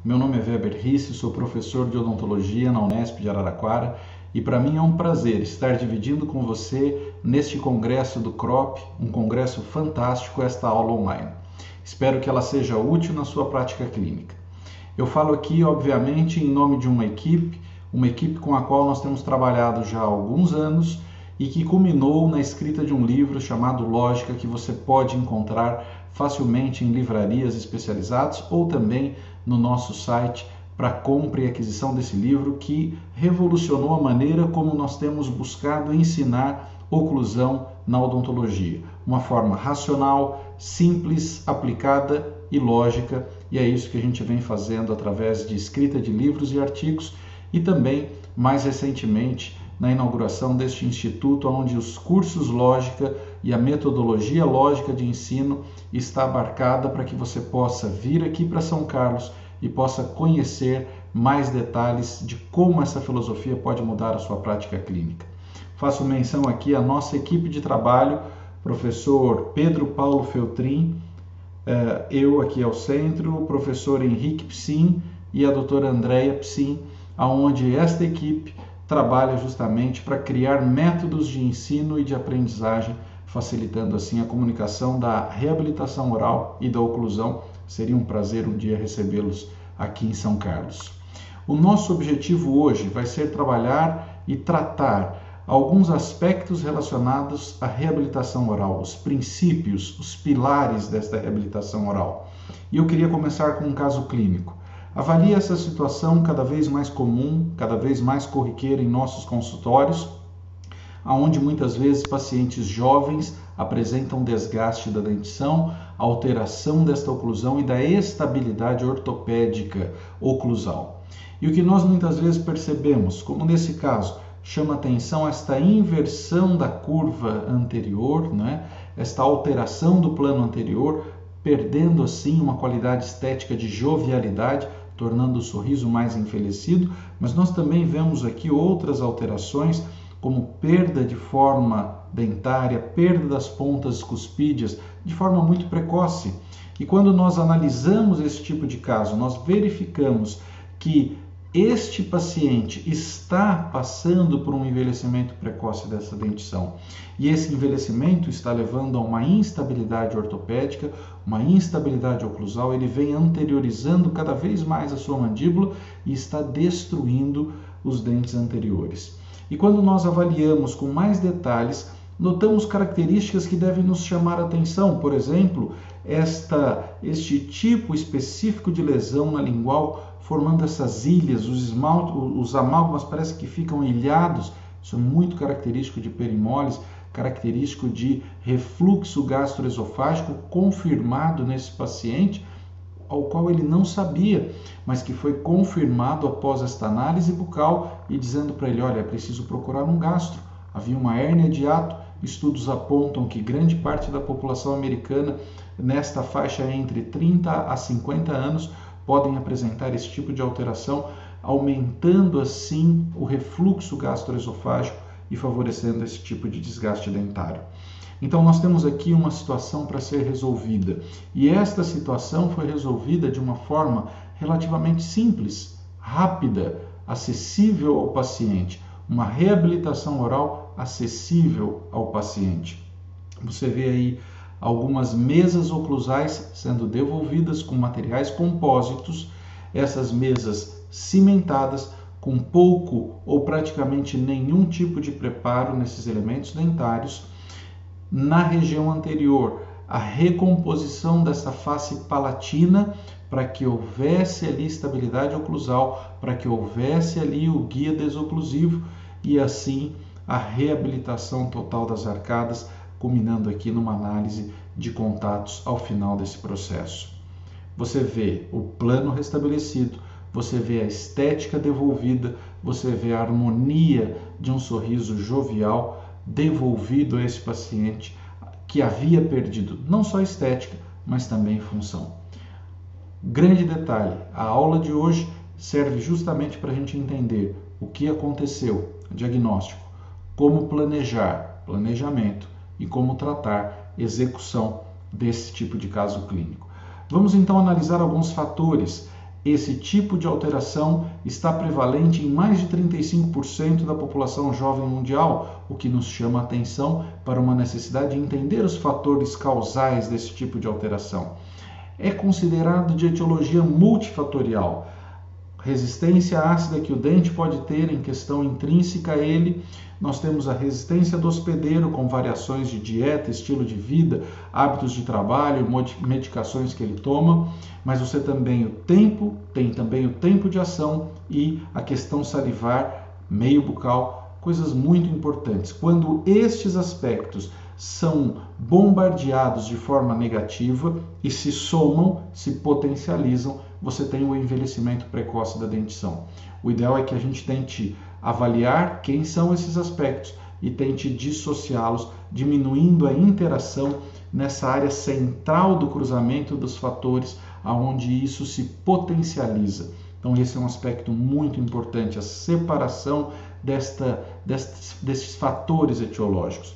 Meu nome é Weber Risse, sou professor de odontologia na Unesp de Araraquara e para mim é um prazer estar dividindo com você neste congresso do CROP, um congresso fantástico, esta aula online. Espero que ela seja útil na sua prática clínica. Eu falo aqui, obviamente, em nome de uma equipe com a qual nós temos trabalhado já há alguns anos e que culminou na escrita de um livro chamado Lógica, que você pode encontrar facilmente em livrarias especializadas ou também no nosso site para compra e aquisição desse livro que revolucionou a maneira como nós temos buscado ensinar oclusão na odontologia. Uma forma racional, simples, aplicada e lógica, e é isso que a gente vem fazendo através de escrita de livros e artigos e também, mais recentemente, na inauguração deste instituto, onde os cursos lógica e a metodologia lógica de ensino está abarcada para que você possa vir aqui para São Carlos e possa conhecer mais detalhes de como essa filosofia pode mudar a sua prática clínica. Faço menção aqui à nossa equipe de trabalho, professor Pedro Paulo Feltrin, eu aqui ao centro, o professor Henrique Psin e a doutora Andréia Psin, aonde esta equipe trabalha justamente para criar métodos de ensino e de aprendizagem, facilitando assim a comunicação da reabilitação oral e da oclusão. Seria um prazer um dia recebê-los aqui em São Carlos. O nosso objetivo hoje vai ser trabalhar e tratar alguns aspectos relacionados à reabilitação oral, os princípios, os pilares desta reabilitação oral. E eu queria começar com um caso clínico. Avalie essa situação cada vez mais comum, cada vez mais corriqueira em nossos consultórios, onde muitas vezes pacientes jovens apresentam desgaste da dentição, alteração desta oclusão e da estabilidade ortopédica oclusal. E o que nós muitas vezes percebemos, como nesse caso, chama atenção esta inversão da curva anterior, né? Esta alteração do plano anterior, perdendo assim uma qualidade estética de jovialidade, tornando o sorriso mais envelhecido, mas nós também vemos aqui outras alterações, como perda de forma dentária, perda das pontas cuspídeas, de forma muito precoce. E quando nós analisamos esse tipo de caso, nós verificamos que este paciente está passando por um envelhecimento precoce dessa dentição. E esse envelhecimento está levando a uma instabilidade ortopédica, uma instabilidade oclusal, ele vem anteriorizando cada vez mais a sua mandíbula e está destruindo os dentes anteriores. E quando nós avaliamos com mais detalhes, notamos características que devem nos chamar a atenção. Por exemplo, este tipo específico de lesão na lingual, formando essas ilhas, os amálgamas parece que ficam ilhados. Isso é muito característico de perimólise, característico de refluxo gastroesofágico confirmado nesse paciente, ao qual ele não sabia, mas que foi confirmado após esta análise bucal e dizendo para ele, olha, é preciso procurar um gastro. Havia uma hérnia de hiato, estudos apontam que grande parte da população americana, nesta faixa entre 30 a 50 anos, podem apresentar esse tipo de alteração, aumentando assim o refluxo gastroesofágico e favorecendo esse tipo de desgaste dentário. Então nós temos aqui uma situação para ser resolvida e esta situação foi resolvida de uma forma relativamente simples, rápida, acessível ao paciente, uma reabilitação oral acessível ao paciente. Você vê aí algumas mesas oclusais sendo devolvidas com materiais compósitos, essas mesas cimentadas com pouco ou praticamente nenhum tipo de preparo nesses elementos dentários. Na região anterior, a recomposição dessa face palatina para que houvesse ali estabilidade oclusal, para que houvesse ali o guia desoclusivo e assim a reabilitação total das arcadas, culminando aqui numa análise de contatos ao final desse processo. Você vê o plano restabelecido, você vê a estética devolvida, você vê a harmonia de um sorriso jovial devolvido a esse paciente que havia perdido não só estética, mas também função. Grande detalhe, a aula de hoje serve justamente para a gente entender o que aconteceu, diagnóstico, como planejar, planejamento e como tratar, execução desse tipo de caso clínico. Vamos então analisar alguns fatores Esse tipo de alteração está prevalente em mais de 35% da população jovem mundial, o que nos chama a atenção para uma necessidade de entender os fatores causais desse tipo de alteração. É considerado de etiologia multifatorial. Resistência ácida que o dente pode ter em questão intrínseca a ele. Nós temos a resistência do hospedeiro com variações de dieta, estilo de vida, hábitos de trabalho, medicações que ele toma, mas você tem também o tempo de ação e a questão salivar, meio bucal, coisas muito importantes. Quando estes aspectos são bombardeados de forma negativa e se somam, se potencializam, você tem o envelhecimento precoce da dentição. O ideal é que a gente tente avaliar quem são esses aspectos e tente dissociá-los, diminuindo a interação nessa área central do cruzamento dos fatores, aonde isso se potencializa. Então esse é um aspecto muito importante, a separação desses fatores etiológicos.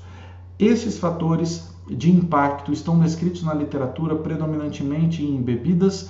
Esses fatores de impacto estão descritos na literatura predominantemente em bebidas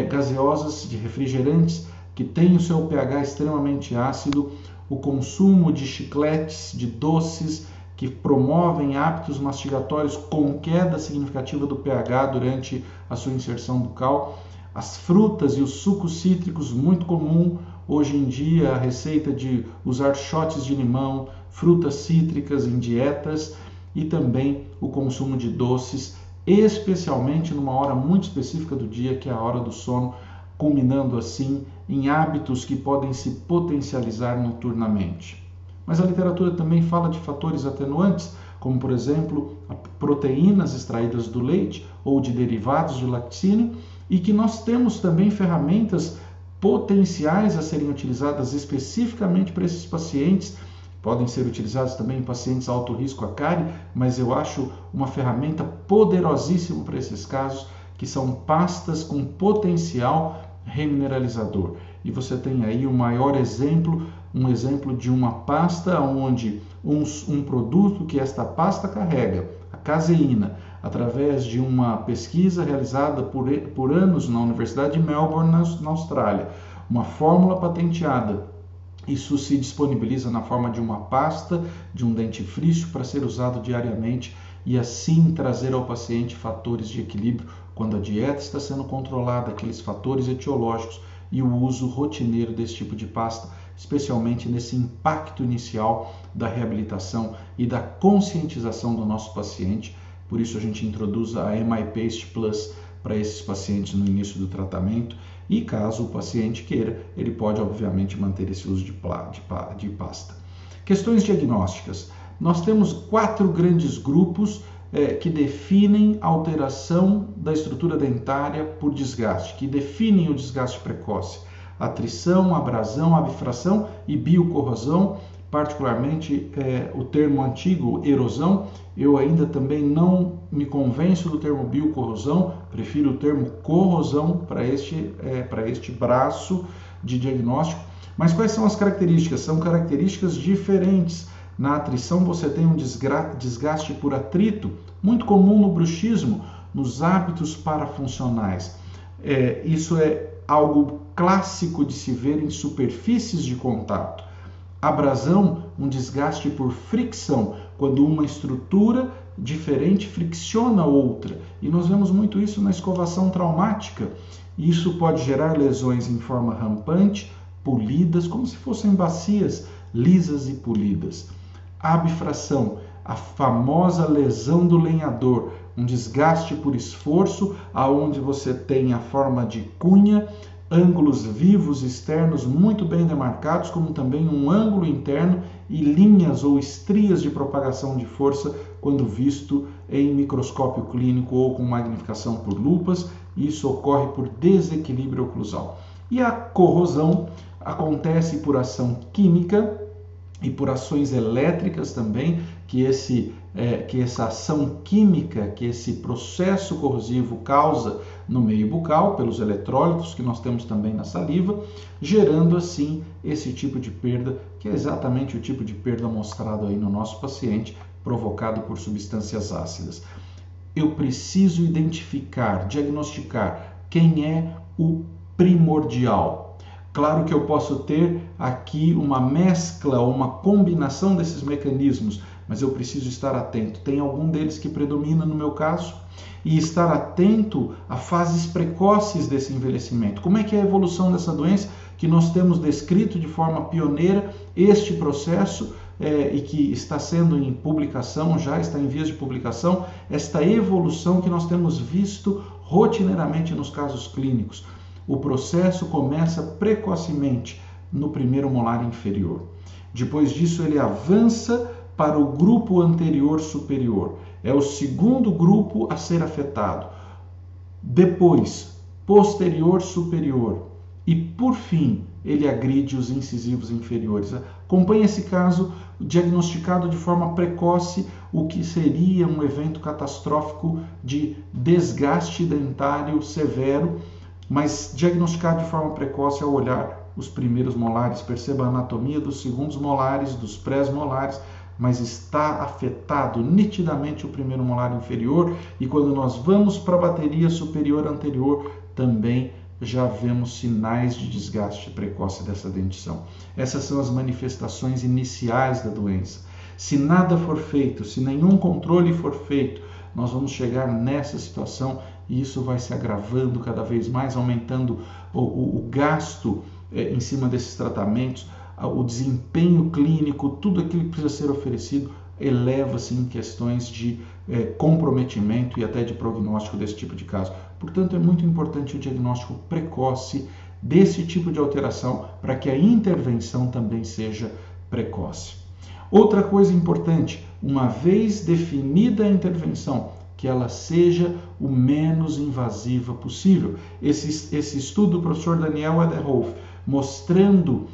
gaseosas, de refrigerantes, que têm o seu pH extremamente ácido, o consumo de chicletes, de doces, que promovem hábitos mastigatórios com queda significativa do pH durante a sua inserção bucal, as frutas e os sucos cítricos, muito comum hoje em dia a receita de usar shots de limão, frutas cítricas em dietas, e também o consumo de doces, especialmente numa hora muito específica do dia, que é a hora do sono, culminando assim em hábitos que podem se potencializar noturnamente. Mas a literatura também fala de fatores atenuantes, como por exemplo, proteínas extraídas do leite ou de derivados de laticínio, e que nós temos também ferramentas potenciais a serem utilizadas especificamente para esses pacientes. Podem ser utilizados também em pacientes alto risco a cárie, mas eu acho uma ferramenta poderosíssima para esses casos, que são pastas com potencial remineralizador. E você tem aí o maior exemplo, um exemplo de uma pasta onde um produto que esta pasta carrega, a caseína, através de uma pesquisa realizada por anos na Universidade de Melbourne, na Austrália, uma fórmula patenteada. Isso se disponibiliza na forma de uma pasta, de um dentifrício para ser usado diariamente e assim trazer ao paciente fatores de equilíbrio quando a dieta está sendo controlada, aqueles fatores etiológicos e o uso rotineiro desse tipo de pasta, especialmente nesse impacto inicial da reabilitação e da conscientização do nosso paciente. Por isso a gente introduz a MI Paste Plus para esses pacientes no início do tratamento. E caso o paciente queira, ele pode obviamente manter esse uso de pasta. Questões diagnósticas. Nós temos 4 grandes grupos que definem a alteração da estrutura dentária por desgaste, que definem o desgaste precoce. Atrição, abrasão, abfração e biocorrosão, particularmente o termo antigo, erosão. Eu ainda também não me convenço do termo biocorrosão, prefiro o termo corrosão para este braço de diagnóstico. Mas quais são as características? São características diferentes. Na atrição você tem um desgaste por atrito, muito comum no bruxismo, nos hábitos parafuncionais. Isso é algo clássico de se ver em superfícies de contato. Abrasão, um desgaste por fricção, quando uma estrutura diferente fricciona outra. E nós vemos muito isso na escovação traumática. Isso pode gerar lesões em forma rampante, polidas, como se fossem bacias lisas e polidas. Abfração, a famosa lesão do lenhador, um desgaste por esforço, aonde você tem a forma de cunha, ângulos vivos externos muito bem demarcados, como também um ângulo interno e linhas ou estrias de propagação de força quando visto em microscópio clínico ou com magnificação por lupas. Isso ocorre por desequilíbrio oclusal. E a corrosão acontece por ação química e por ações elétricas também, que essa ação química, que esse processo corrosivo causa no meio bucal, pelos eletrólitos que nós temos também na saliva, gerando assim esse tipo de perda, que é exatamente o tipo de perda mostrado aí no nosso paciente, provocado por substâncias ácidas. Eu preciso identificar, diagnosticar quem é o primordial. Claro que eu posso ter aqui uma mescla, uma combinação desses mecanismos, mas eu preciso estar atento. Tem algum deles que predomina no meu caso? E estar atento a fases precoces desse envelhecimento. Como é que é a evolução dessa doença que nós temos descrito de forma pioneira este processo e que está sendo em publicação, já está em vias de publicação, esta evolução que nós temos visto rotineiramente nos casos clínicos. O processo começa precocemente no primeiro molar inferior. Depois disso, ele avança para o grupo anterior superior. É o segundo grupo a ser afetado. Depois, posterior superior. E, por fim, ele agride os incisivos inferiores. Acompanhe esse caso diagnosticado de forma precoce, o que seria um evento catastrófico de desgaste dentário severo, mas diagnosticado de forma precoce ao olhar os primeiros molares. Perceba a anatomia dos segundos molares, dos pré-molares, mas está afetado nitidamente o primeiro molar inferior, e quando nós vamos para a bateria superior anterior, também já vemos sinais de desgaste precoce dessa dentição. Essas são as manifestações iniciais da doença. Se nada for feito, se nenhum controle for feito, nós vamos chegar nessa situação e isso vai se agravando cada vez mais, aumentando o gasto em cima desses tratamentos, o desempenho clínico, tudo aquilo que precisa ser oferecido eleva-se em questões de comprometimento e até de prognóstico desse tipo de caso. Portanto, é muito importante o diagnóstico precoce desse tipo de alteração para que a intervenção também seja precoce. Outra coisa importante, uma vez definida a intervenção, que ela seja o menos invasiva possível. Esse estudo do professor Daniel Ederhof, mostrando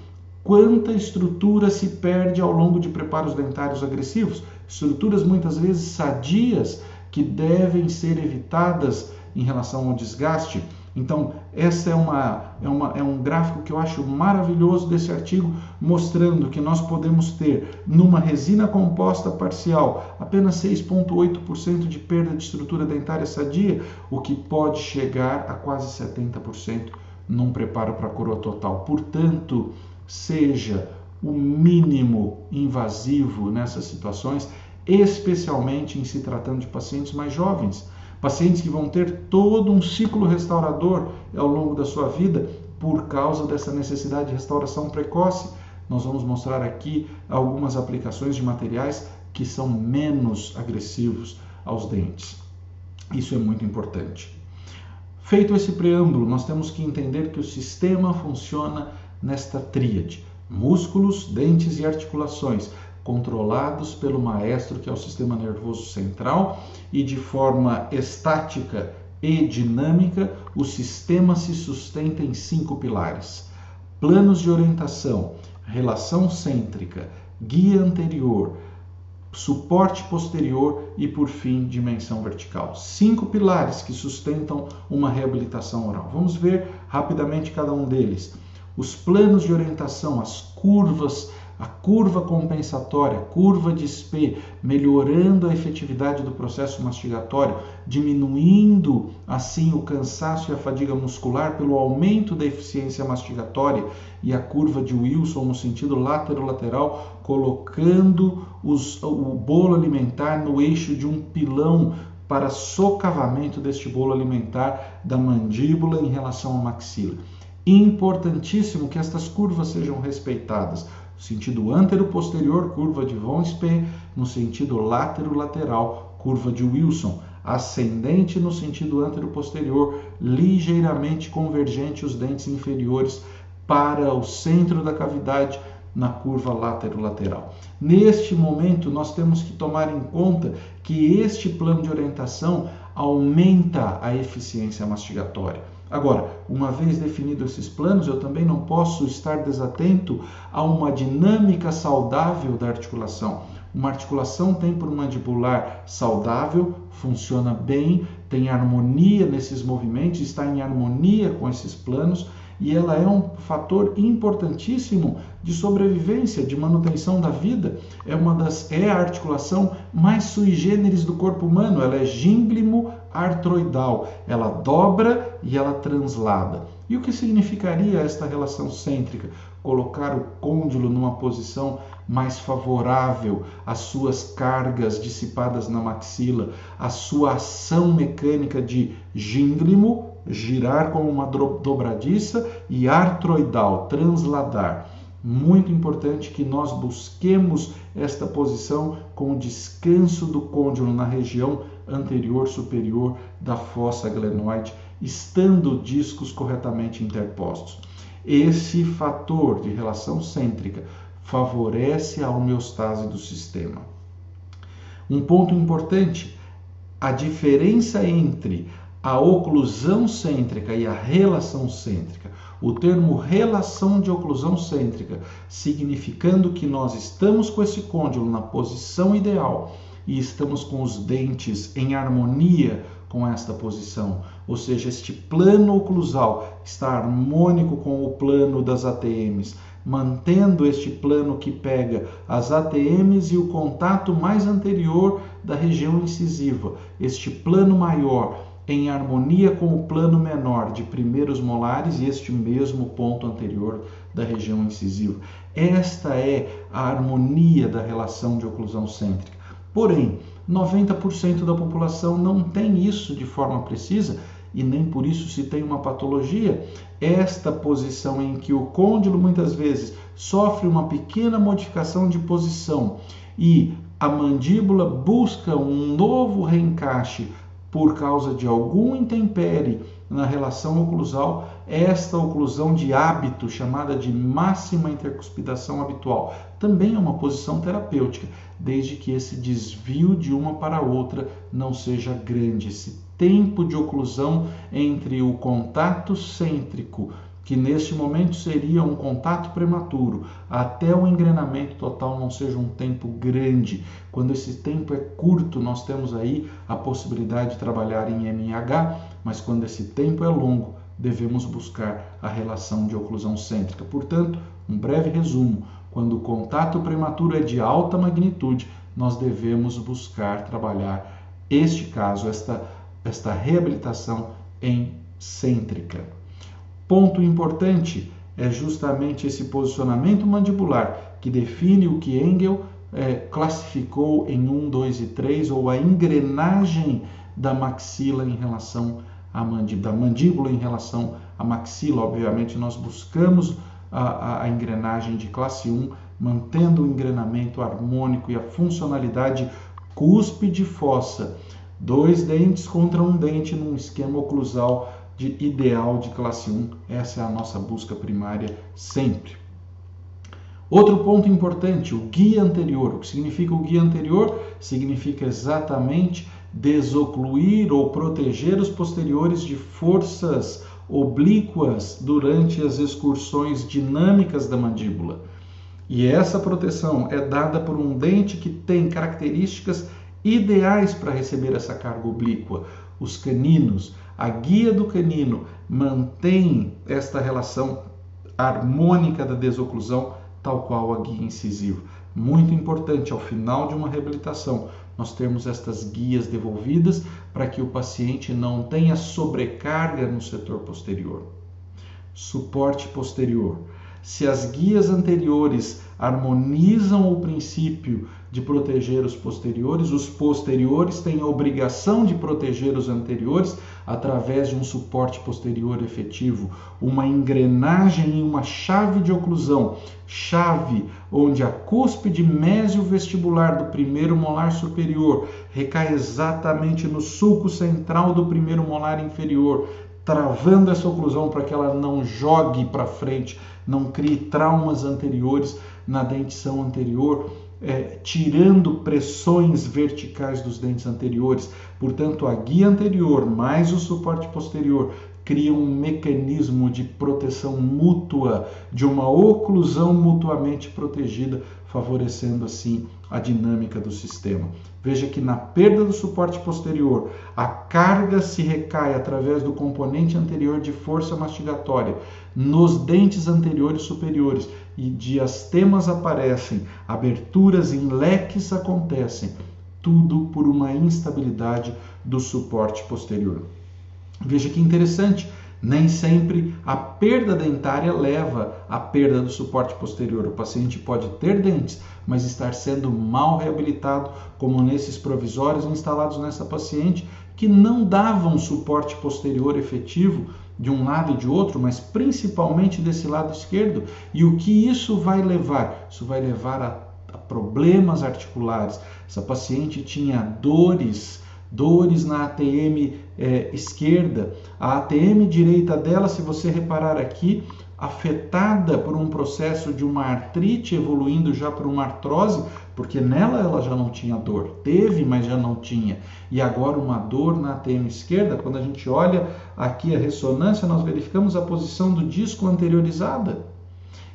quanta estrutura se perde ao longo de preparos dentários agressivos, estruturas muitas vezes sadias que devem ser evitadas em relação ao desgaste. Então, essa é um gráfico que eu acho maravilhoso desse artigo, mostrando que nós podemos ter, numa resina composta parcial, apenas 6,8% de perda de estrutura dentária sadia, o que pode chegar a quase 70% num preparo para coroa total. Portanto, seja o mínimo invasivo nessas situações, especialmente em se tratando de pacientes mais jovens, pacientes que vão ter todo um ciclo restaurador ao longo da sua vida por causa dessa necessidade de restauração precoce. Nós vamos mostrar aqui algumas aplicações de materiais que são menos agressivos aos dentes. Isso é muito importante. Feito esse preâmbulo, nós temos que entender que o sistema funciona nesta tríade: músculos, dentes e articulações, controlados pelo maestro, que é o sistema nervoso central, e de forma estática e dinâmica, o sistema se sustenta em 5 pilares: planos de orientação, relação cêntrica, guia anterior, suporte posterior e, por fim, dimensão vertical. 5 pilares que sustentam uma reabilitação oral. Vamos ver rapidamente cada um deles. Os planos de orientação, as curvas, a curva compensatória, curva de Spee, melhorando a efetividade do processo mastigatório, diminuindo assim o cansaço e a fadiga muscular pelo aumento da eficiência mastigatória, e a curva de Wilson no sentido lateral, colocando o bolo alimentar no eixo de um pilão para socavamento deste bolo alimentar da mandíbula em relação à maxila. Importantíssimo que estas curvas sejam respeitadas. No sentido antero-posterior, curva de von Spee; no sentido látero-lateral, curva de Wilson. Ascendente no sentido antero-posterior, ligeiramente convergente os dentes inferiores para o centro da cavidade na curva látero-lateral. Neste momento, nós temos que tomar em conta que este plano de orientação aumenta a eficiência mastigatória. Agora, uma vez definidos esses planos, eu também não posso estar desatento a uma dinâmica saudável da articulação. Uma articulação temporomandibular saudável, funciona bem, tem harmonia nesses movimentos, está em harmonia com esses planos, e ela é um fator importantíssimo de sobrevivência, de manutenção da vida. É a articulação mais sui generis do corpo humano. Ela é gínglimo artroidal. Ela dobra e ela translada. E o que significaria esta relação cêntrica? Colocar o côndilo numa posição mais favorável às suas cargas dissipadas na maxila, a sua ação mecânica de gínglimo, girar como uma dobradiça, e artroidal, transladar. Muito importante que nós busquemos esta posição com o descanso do côndilo na região anterior superior da fossa glenoide, estando discos corretamente interpostos. Esse fator de relação cêntrica favorece a homeostase do sistema. Um ponto importante, a diferença entre a oclusão cêntrica e a relação cêntrica. O termo relação de oclusão cêntrica, significando que nós estamos com esse côndilo na posição ideal e estamos com os dentes em harmonia com esta posição, ou seja, este plano oclusal está harmônico com o plano das ATMs, mantendo este plano que pega as ATMs e o contato mais anterior da região incisiva, este plano maior em harmonia com o plano menor de primeiros molares e este mesmo ponto anterior da região incisiva. Esta é a harmonia da relação de oclusão cêntrica. Porém, 90% da população não tem isso de forma precisa e nem por isso se tem uma patologia. Esta posição em que o côndilo muitas vezes sofre uma pequena modificação de posição e a mandíbula busca um novo reencaixe por causa de algum intempérie na relação oclusal, esta oclusão de hábito, chamada de máxima intercuspidação habitual, também é uma posição terapêutica, desde que esse desvio de uma para outra não seja grande. Esse tempo de oclusão entre o contato cêntrico, que neste momento seria um contato prematuro, até o engrenamento total não seja um tempo grande. Quando esse tempo é curto, nós temos aí a possibilidade de trabalhar em MH, mas quando esse tempo é longo, devemos buscar a relação de oclusão cêntrica. Portanto, um breve resumo: quando o contato prematuro é de alta magnitude, nós devemos buscar trabalhar este caso, esta reabilitação em cêntrica. Ponto importante é justamente esse posicionamento mandibular que define o que Engel classificou em 1, 2 e 3, ou a engrenagem da maxila em relação à mandíbula, da mandíbula em relação à maxila. Obviamente nós buscamos a engrenagem de classe 1, mantendo o engrenamento harmônico e a funcionalidade cúspide-fossa. 2 dentes contra um dente num esquema oclusal ideal de classe 1. Essa é a nossa busca primária sempre. Outro ponto importante, o guia anterior. O que significa o guia anterior? Significa exatamente desocluir ou proteger os posteriores de forças oblíquas durante as excursões dinâmicas da mandíbula. E essa proteção é dada por um dente que tem características ideais para receber essa carga oblíqua. Os caninos, a guia do canino mantém esta relação harmônica da desoclusão, tal qual a guia incisiva. Muito importante, ao final de uma reabilitação, nós temos estas guias devolvidas para que o paciente não tenha sobrecarga no setor posterior. Suporte posterior. Se as guias anteriores harmonizam o princípio de proteger os posteriores têm a obrigação de proteger os anteriores através de um suporte posterior efetivo, uma engrenagem e uma chave de oclusão, chave onde a cúspide mesiovestibular do primeiro molar superior recai exatamente no sulco central do primeiro molar inferior, travando essa oclusão para que ela não jogue para frente, não crie traumas anteriores na dentição anterior, tirando pressões verticais dos dentes anteriores. Portanto, a guia anterior mais o suporte posterior criam um mecanismo de proteção mútua, de uma oclusão mutuamente protegida, favorecendo assim a dinâmica do sistema. Veja que na perda do suporte posterior, a carga se recai através do componente anterior de força mastigatória nos dentes anteriores superiores e diastemas aparecem, aberturas em leques acontecem, tudo por uma instabilidade do suporte posterior. Veja que interessante, nem sempre a perda dentária leva à perda do suporte posterior. O paciente pode ter dentes, mas estar sendo mal reabilitado, como nesses provisórios instalados nessa paciente, que não davam suporte posterior efetivo de um lado e de outro, mas principalmente desse lado esquerdo. E o que isso vai levar? Isso vai levar a problemas articulares. Essa paciente tinha dores na ATM esquerda, a ATM direita dela, se você reparar aqui, afetada por um processo de uma artrite evoluindo já para uma artrose, porque nela ela já não tinha dor, teve, mas já não tinha, e agora uma dor na ATM esquerda. Quando a gente olha aqui a ressonância, nós verificamos a posição do disco anteriorizada,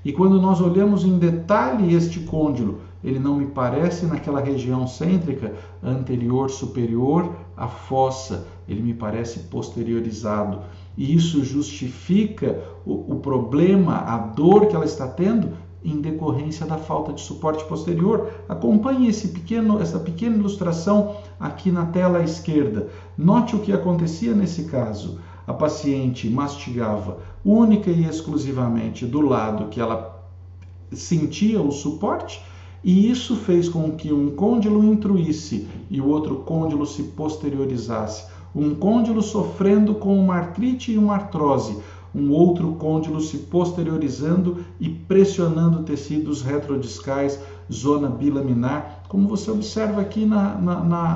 e quando nós olhamos em detalhe este côndilo, ele não me parece naquela região cêntrica anterior superior à fossa, ele me parece posteriorizado. E isso justifica o problema, a dor que ela está tendo em decorrência da falta de suporte posterior. Acompanhe essa pequena ilustração aqui na tela à esquerda. Note o que acontecia nesse caso. A paciente mastigava única e exclusivamente do lado que ela sentia o suporte, e isso fez com que um côndilo intruísse e o outro côndilo se posteriorizasse. Um côndilo sofrendo com uma artrite e uma artrose, um outro côndilo se posteriorizando e pressionando tecidos retrodiscais, zona bilaminar, como você observa aqui na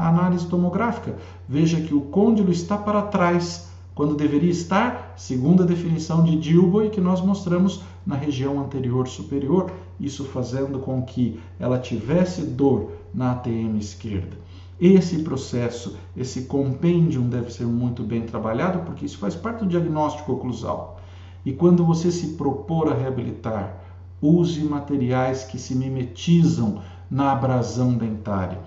análise tomográfica. Veja que o côndilo está para trás, quando deveria estar, segundo a definição de Dilboy, que nós mostramos na região anterior superior, isso fazendo com que ela tivesse dor na ATM esquerda. Esse processo, esse compêndium deve ser muito bem trabalhado, porque isso faz parte do diagnóstico oclusal. E quando você se propor a reabilitar, use materiais que se mimetizam na abrasão dentária.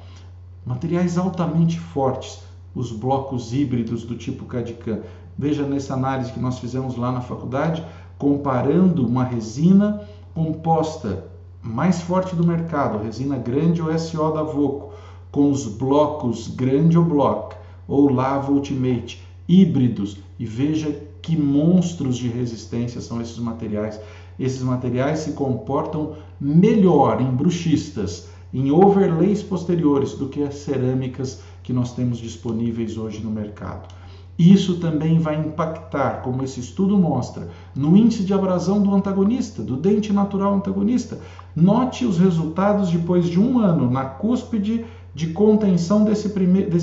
Materiais altamente fortes, os blocos híbridos do tipo CAD/CAM. Veja nessa análise que nós fizemos lá na faculdade, comparando uma resina composta mais forte do mercado, resina grande ou SO da Voco, com os blocos grande ou block ou Lava Ultimate híbridos, e veja que monstros de resistência são esses materiais. Esses materiais se comportam melhor em bruxistas, em overlays posteriores do que as cerâmicas que nós temos disponíveis hoje no mercado. Isso também vai impactar, como esse estudo mostra, no índice de abrasão do antagonista, do dente natural antagonista. Note os resultados depois de um ano na cúspide de contenção desse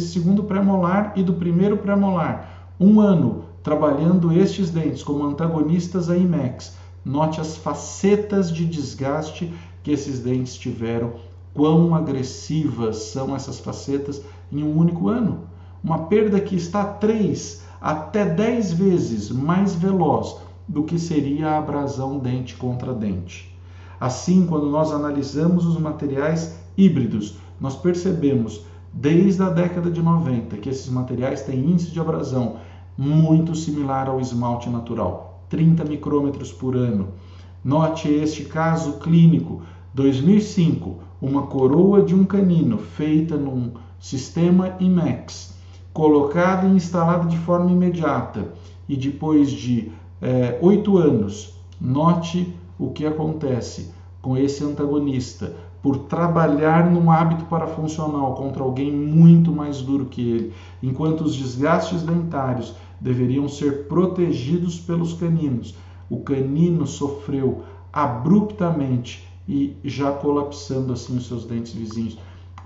segundo premolar e do primeiro premolar. Um ano trabalhando estes dentes como antagonistas a IMEX. Note as facetas de desgaste que esses dentes tiveram, quão agressivas são essas facetas em um único ano. Uma perda que está 3 até 10 vezes mais veloz do que seria a abrasão dente contra dente. Assim, quando nós analisamos os materiais híbridos, nós percebemos desde a década de 90 que esses materiais têm índice de abrasão muito similar ao esmalte natural, 30 micrômetros por ano. Note este caso clínico, 2005, uma coroa de um canino feita num sistema IMEX, colocada e instalada de forma imediata, e depois de 8 anos, note o que acontece com esse antagonista, por trabalhar num hábito parafuncional contra alguém muito mais duro que ele, enquanto os desgastes dentários deveriam ser protegidos pelos caninos. O canino sofreu abruptamente e já colapsando assim os seus dentes vizinhos.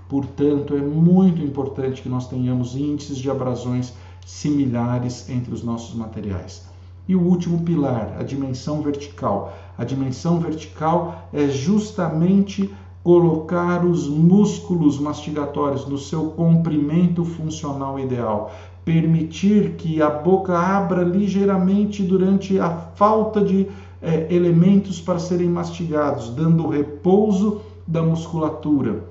Portanto, é muito importante que nós tenhamos índices de abrasões similares entre os nossos materiais. E o último pilar, a dimensão vertical. A dimensão vertical é justamente colocar os músculos mastigatórios no seu comprimento funcional ideal. Permitir que a boca abra ligeiramente durante a falta de elementos para serem mastigados, dando repouso da musculatura.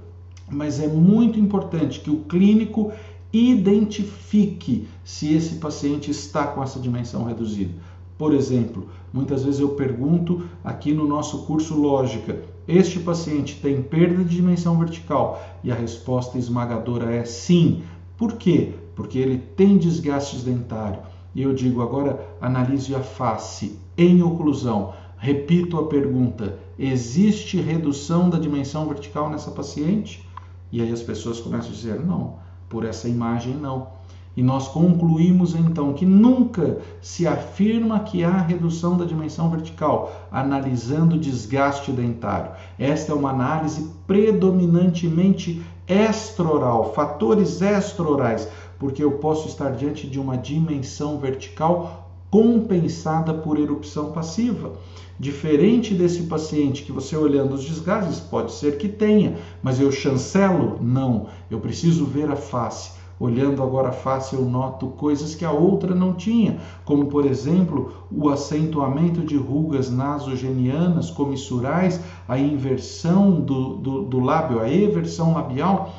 Mas é muito importante que o clínico identifique se esse paciente está com essa dimensão reduzida. Por exemplo, muitas vezes eu pergunto aqui no nosso curso Lógica, este paciente tem perda de dimensão vertical? E a resposta esmagadora é sim. Por quê? Porque ele tem desgastes dentário. E eu digo agora, analise a face em oclusão. Repito a pergunta, existe redução da dimensão vertical nessa paciente? E aí as pessoas começam a dizer, não, por essa imagem não. E nós concluímos então que nunca se afirma que há redução da dimensão vertical, analisando o desgaste dentário. Esta é uma análise predominantemente extraoral, fatores extraorais, porque eu posso estar diante de uma dimensão vertical compensada por erupção passiva. Diferente desse paciente que você olhando os desgastes, pode ser que tenha, mas eu chancelo? Não, eu preciso ver a face. Olhando agora a face, eu noto coisas que a outra não tinha, como, por exemplo, o acentuamento de rugas nasogenianas, comissurais, a inversão do lábio, a eversão labial,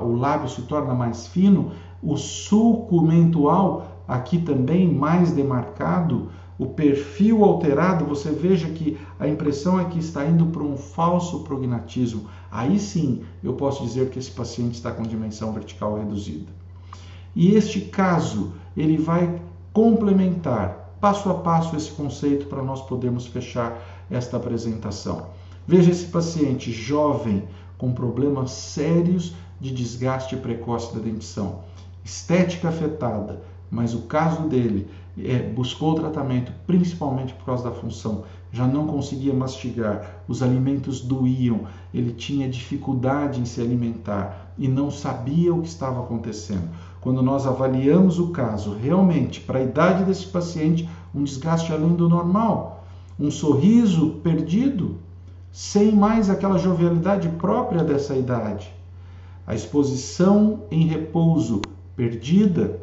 o lábio se torna mais fino, o sulco mentual, aqui também mais demarcado, o perfil alterado, você veja que a impressão é que está indo para um falso prognatismo. Aí sim eu posso dizer que esse paciente está com dimensão vertical reduzida. E este caso, ele vai complementar passo a passo esse conceito para nós podermos fechar esta apresentação. Veja esse paciente jovem com problemas sérios de desgaste precoce da dentição, estética afetada, mas o caso dele buscou tratamento principalmente por causa da função, já não conseguia mastigar, os alimentos doíam, ele tinha dificuldade em se alimentar e não sabia o que estava acontecendo. Quando nós avaliamos o caso, realmente, para a idade desse paciente, um desgaste além do normal, um sorriso perdido, sem mais aquela jovialidade própria dessa idade, a exposição em repouso perdida.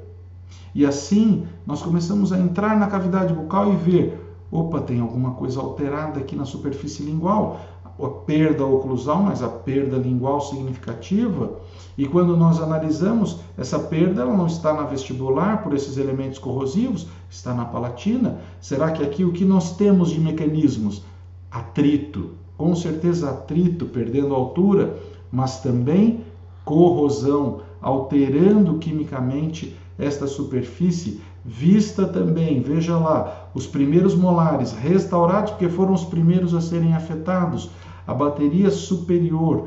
E assim, nós começamos a entrar na cavidade bucal e ver, opa, tem alguma coisa alterada aqui na superfície lingual, a perda oclusal, mas a perda lingual significativa. E quando nós analisamos, essa perda ela não está na vestibular por esses elementos corrosivos, está na palatina. Será que aqui o que nós temos de mecanismos? Atrito, com certeza atrito, perdendo altura, mas também corrosão, alterando quimicamente esta superfície, vista também, veja lá, os primeiros molares restaurados, porque foram os primeiros a serem afetados, a bateria superior,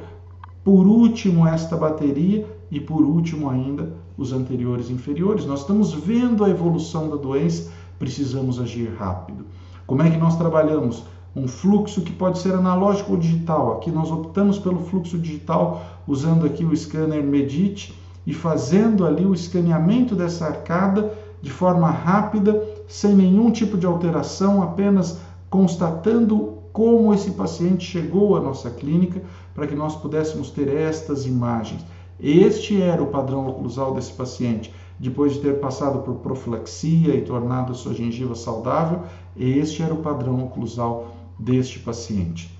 por último esta bateria e por último ainda os anteriores inferiores. Nós estamos vendo a evolução da doença, precisamos agir rápido. Como é que nós trabalhamos? Um fluxo que pode ser analógico ou digital. Aqui nós optamos pelo fluxo digital, usando aqui o scanner Medit, e fazendo ali o escaneamento dessa arcada de forma rápida, sem nenhum tipo de alteração, apenas constatando como esse paciente chegou à nossa clínica, para que nós pudéssemos ter estas imagens. Este era o padrão oclusal desse paciente, depois de ter passado por profilaxia e tornado a sua gengiva saudável, este era o padrão oclusal deste paciente.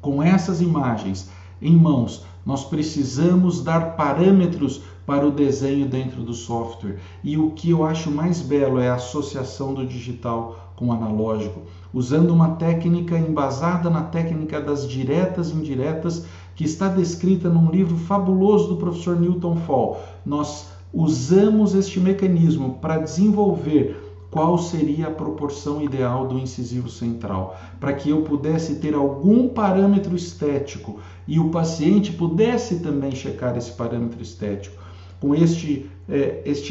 Com essas imagens em mãos, nós precisamos dar parâmetros para o desenho dentro do software. E o que eu acho mais belo é a associação do digital com o analógico, usando uma técnica embasada na técnica das diretas e indiretas, que está descrita num livro fabuloso do professor Newton Fall. Nós usamos este mecanismo para desenvolver qual seria a proporção ideal do incisivo central, para que eu pudesse ter algum parâmetro estético e o paciente pudesse também checar esse parâmetro estético. Com este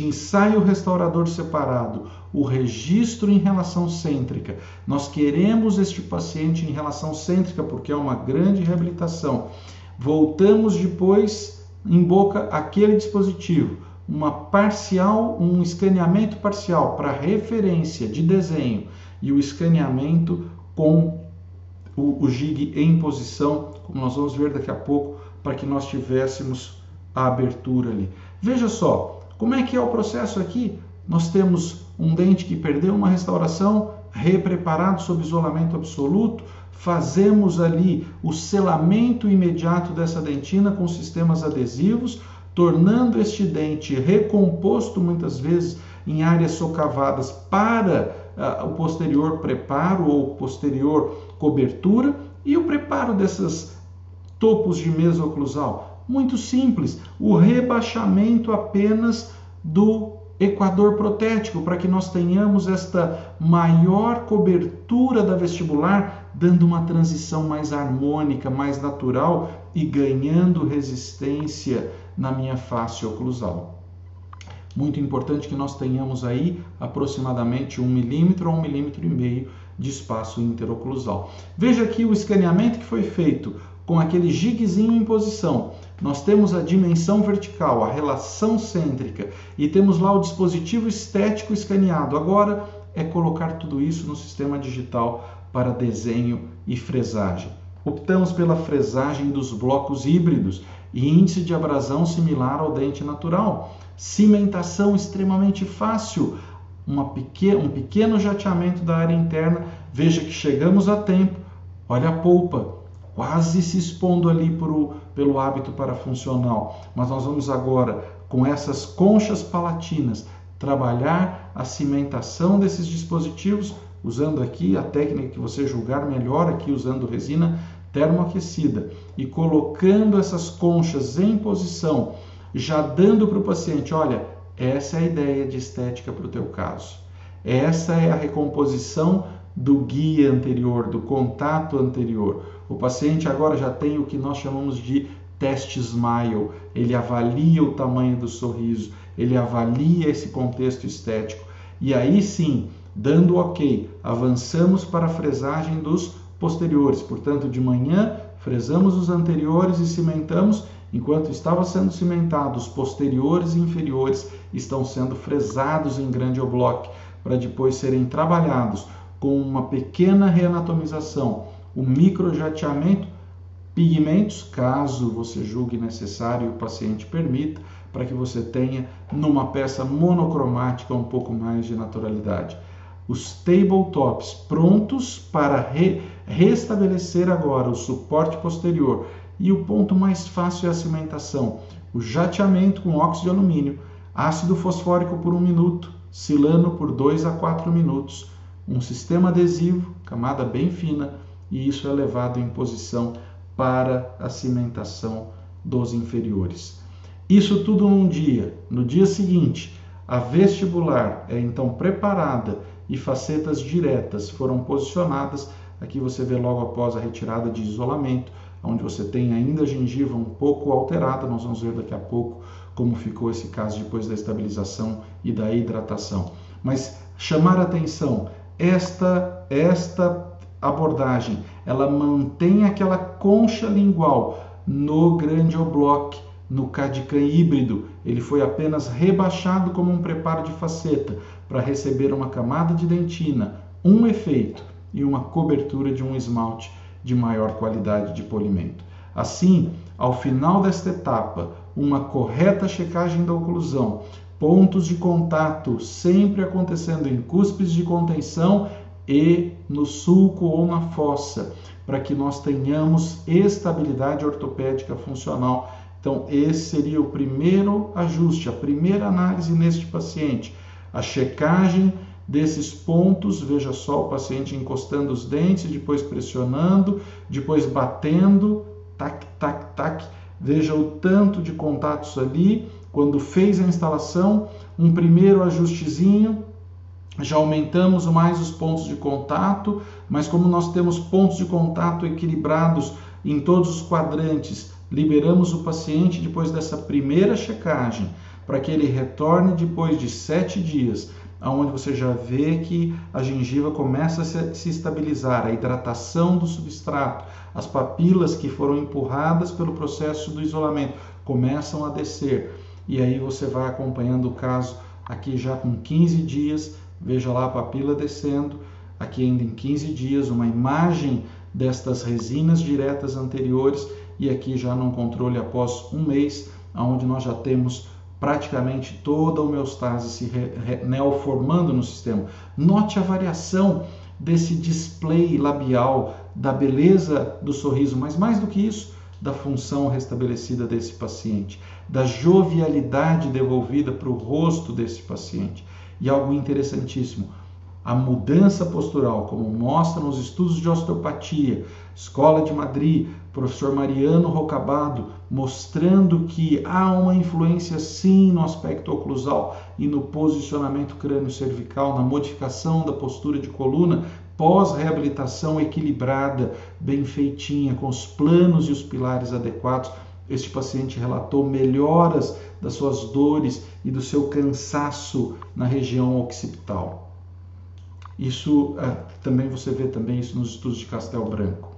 ensaio restaurador separado, o registro em relação cêntrica, nós queremos este paciente em relação cêntrica porque é uma grande reabilitação. Voltamos depois em boca aquele dispositivo, um escaneamento parcial para referência de desenho e o escaneamento com o jig em posição, como nós vamos ver daqui a pouco, para que nós tivéssemos a abertura ali. Veja só, como é que é o processo aqui? Nós temos um dente que perdeu uma restauração, repreparado sob isolamento absoluto, fazemos ali o selamento imediato dessa dentina com sistemas adesivos, tornando este dente recomposto muitas vezes em áreas socavadas para o posterior preparo ou posterior cobertura e o preparo desses topos de mesa oclusal. Muito simples, o rebaixamento apenas do equador protético, para que nós tenhamos esta maior cobertura da vestibular, dando uma transição mais harmônica, mais natural e ganhando resistência na minha face oclusal. Muito importante que nós tenhamos aí aproximadamente 1 milímetro a 1,5 milímetro de espaço interoclusal. Veja aqui o escaneamento que foi feito com aquele jiguezinho em posição. Nós temos a dimensão vertical, a relação cêntrica e temos lá o dispositivo estético escaneado. Agora é colocar tudo isso no sistema digital para desenho e fresagem. Optamos pela fresagem dos blocos híbridos e índice de abrasão similar ao dente natural. Cimentação extremamente fácil, um pequeno jateamento da área interna. Veja que chegamos a tempo. Olha a polpa, quase se expondo ali pelo hábito parafuncional. Mas nós vamos agora, com essas conchas palatinas, trabalhar a cimentação desses dispositivos, usando aqui a técnica que você julgar melhor, aqui usando resina termoaquecida, e colocando essas conchas em posição, já dando para o paciente, olha, essa é a ideia de estética para o teu caso. Essa é a recomposição do guia anterior, do contato anterior. O paciente agora já tem o que nós chamamos de teste Smile. Ele avalia o tamanho do sorriso, ele avalia esse contexto estético. E aí sim, dando ok, avançamos para a fresagem dos posteriores. Portanto, de manhã, fresamos os anteriores e cimentamos. Enquanto estava sendo cimentado, os posteriores e inferiores estão sendo fresados em grande bloco para depois serem trabalhados com uma pequena reanatomização, o microjateamento, pigmentos, caso você julgue necessário e o paciente permita, para que você tenha numa peça monocromática um pouco mais de naturalidade. Os tabletops prontos para restabelecer agora o suporte posterior. E o ponto mais fácil é a cimentação. O jateamento com óxido de alumínio, ácido fosfórico por 1 minuto, silano por 2 a 4 minutos, um sistema adesivo, camada bem fina, e isso é levado em posição para a cimentação dos inferiores. Isso tudo num dia. No dia seguinte, a vestibular é então preparada e facetas diretas foram posicionadas. Aqui você vê logo após a retirada de isolamento, onde você tem ainda a gengiva um pouco alterada. Nós vamos ver daqui a pouco como ficou esse caso depois da estabilização e da hidratação. Mas chamar a atenção, esta abordagem, ela mantém aquela concha lingual no grande bloco, no CAD/CAM híbrido. Ele foi apenas rebaixado como um preparo de faceta para receber uma camada de dentina, um efeito e uma cobertura de um esmalte de maior qualidade de polimento. Assim, ao final desta etapa, uma correta checagem da oclusão, pontos de contato sempre acontecendo em cúspides de contenção e no sulco ou na fossa, para que nós tenhamos estabilidade ortopédica funcional. Então, esse seria o primeiro ajuste, a primeira análise neste paciente. A checagem desses pontos, veja só o paciente encostando os dentes, depois pressionando, depois batendo, tac, tac, tac. Veja o tanto de contatos ali. Quando fez a instalação, um primeiro ajustezinho, já aumentamos mais os pontos de contato, mas como nós temos pontos de contato equilibrados em todos os quadrantes, liberamos o paciente depois dessa primeira checagem, para que ele retorne depois de 7 dias, onde você já vê que a gengiva começa a se estabilizar, a hidratação do substrato, as papilas que foram empurradas pelo processo do isolamento começam a descer. E aí você vai acompanhando o caso aqui já com 15 dias, veja lá a papila descendo, aqui ainda em 15 dias, uma imagem destas resinas diretas anteriores, e aqui já num controle após 1 mês, onde nós já temos praticamente toda a homeostase se neoformando no sistema. Note a variação desse display labial, da beleza do sorriso, mas mais do que isso, da função restabelecida desse paciente, da jovialidade devolvida para o rosto desse paciente. E algo interessantíssimo, A mudança postural, como mostram os estudos de osteopatia, Escola de Madrid, professor Mariano Rocabado, mostrando que há uma influência sim no aspecto oclusal e no posicionamento crânio-cervical, na modificação da postura de coluna, pós-reabilitação equilibrada, bem feitinha, com os planos e os pilares adequados. Este paciente relatou melhoras das suas dores e do seu cansaço na região occipital. Isso também você vê também isso nos estudos de Castel Branco.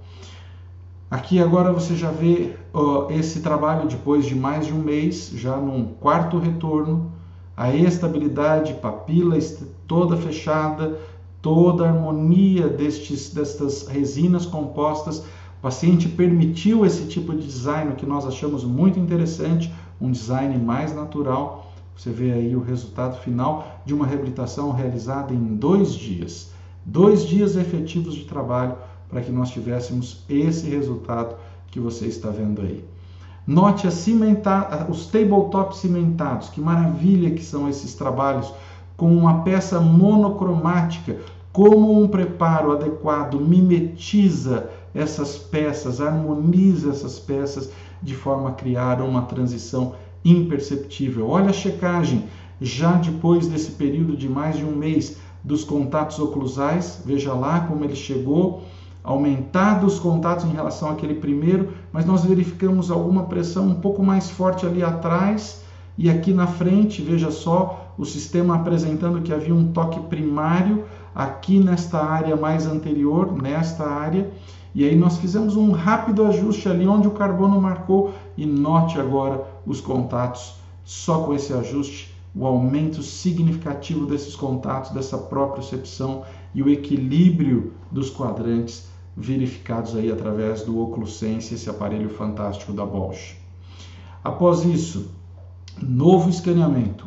Aqui agora você já vê esse trabalho depois de mais de um mês, já num quarto retorno, a estabilidade, papila toda fechada, toda a harmonia destas resinas compostas. O paciente permitiu esse tipo de design, que nós achamos muito interessante, um design mais natural. Você vê aí o resultado final de uma reabilitação realizada em 2 dias. 2 dias efetivos de trabalho para que nós tivéssemos esse resultado que você está vendo aí. Note os tabletop cimentados, que maravilha que são esses trabalhos, com uma peça monocromática, como um preparo adequado mimetiza essas peças, harmoniza essas peças de forma a criar uma transição imperceptível. Olha a checagem, já depois desse período de mais de um mês, dos contatos oclusais, veja lá como ele chegou, aumentados os contatos em relação àquele primeiro, mas nós verificamos alguma pressão um pouco mais forte ali atrás, e aqui na frente, veja só, o sistema apresentando que havia um toque primário, aqui nesta área mais anterior, nesta área, e aí nós fizemos um rápido ajuste ali onde o carbono marcou, e note agora os contatos, só com esse ajuste, o aumento significativo desses contatos, dessa propriocepção e o equilíbrio dos quadrantes verificados aí através do OcluSense, esse aparelho fantástico da Bosch. Após isso, um novo escaneamento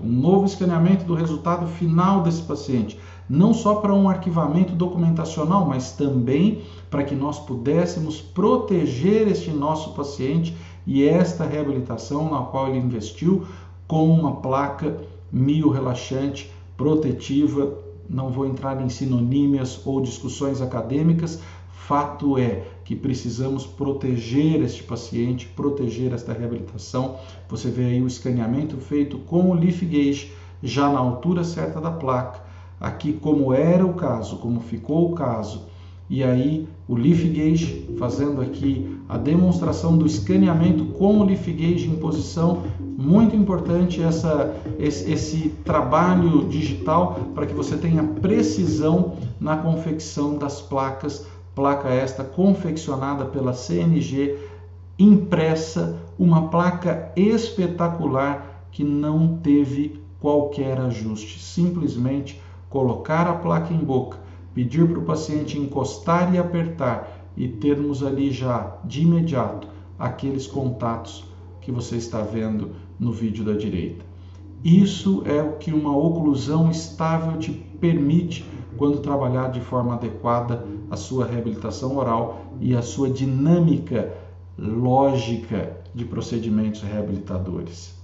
do resultado final desse paciente, não só para um arquivamento documentacional, mas também para que nós pudéssemos proteger este nosso paciente e esta reabilitação na qual ele investiu com uma placa miorrelaxante, protetiva. Não vou entrar em sinonímias ou discussões acadêmicas, fato é que precisamos proteger este paciente, proteger esta reabilitação. Você vê aí o escaneamento feito com o Leaf Gauge, já na altura certa da placa, aqui como era o caso, como ficou o caso, e aí o Leaf Gauge fazendo aqui a demonstração do escaneamento com o Leaf Gauge em posição. Muito importante esse trabalho digital para que você tenha precisão na confecção das placas, placa esta confeccionada pela CNG, impressa, uma placa espetacular que não teve qualquer ajuste, simplesmente colocar a placa em boca, pedir para o paciente encostar e apertar e termos ali já de imediato aqueles contatos que você está vendo no vídeo da direita. Isso é o que uma oclusão estável te permite quando trabalhar de forma adequada a sua reabilitação oral e a sua dinâmica lógica de procedimentos reabilitadores.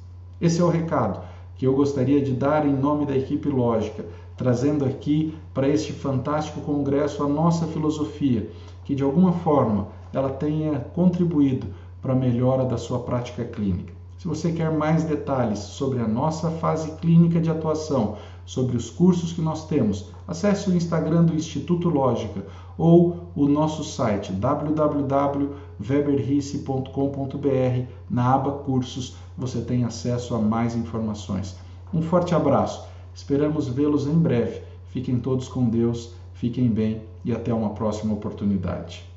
Esse é o recado que eu gostaria de dar em nome da equipe Lógica, trazendo aqui para este fantástico congresso a nossa filosofia, que de alguma forma ela tenha contribuído para a melhora da sua prática clínica. Se você quer mais detalhes sobre a nossa fase clínica de atuação, sobre os cursos que nós temos, acesse o Instagram do Instituto Lógica ou o nosso site www.weberrisse.com.br. Na aba Cursos você tem acesso a mais informações. Um forte abraço, esperamos vê-los em breve. Fiquem todos com Deus, fiquem bem e até uma próxima oportunidade.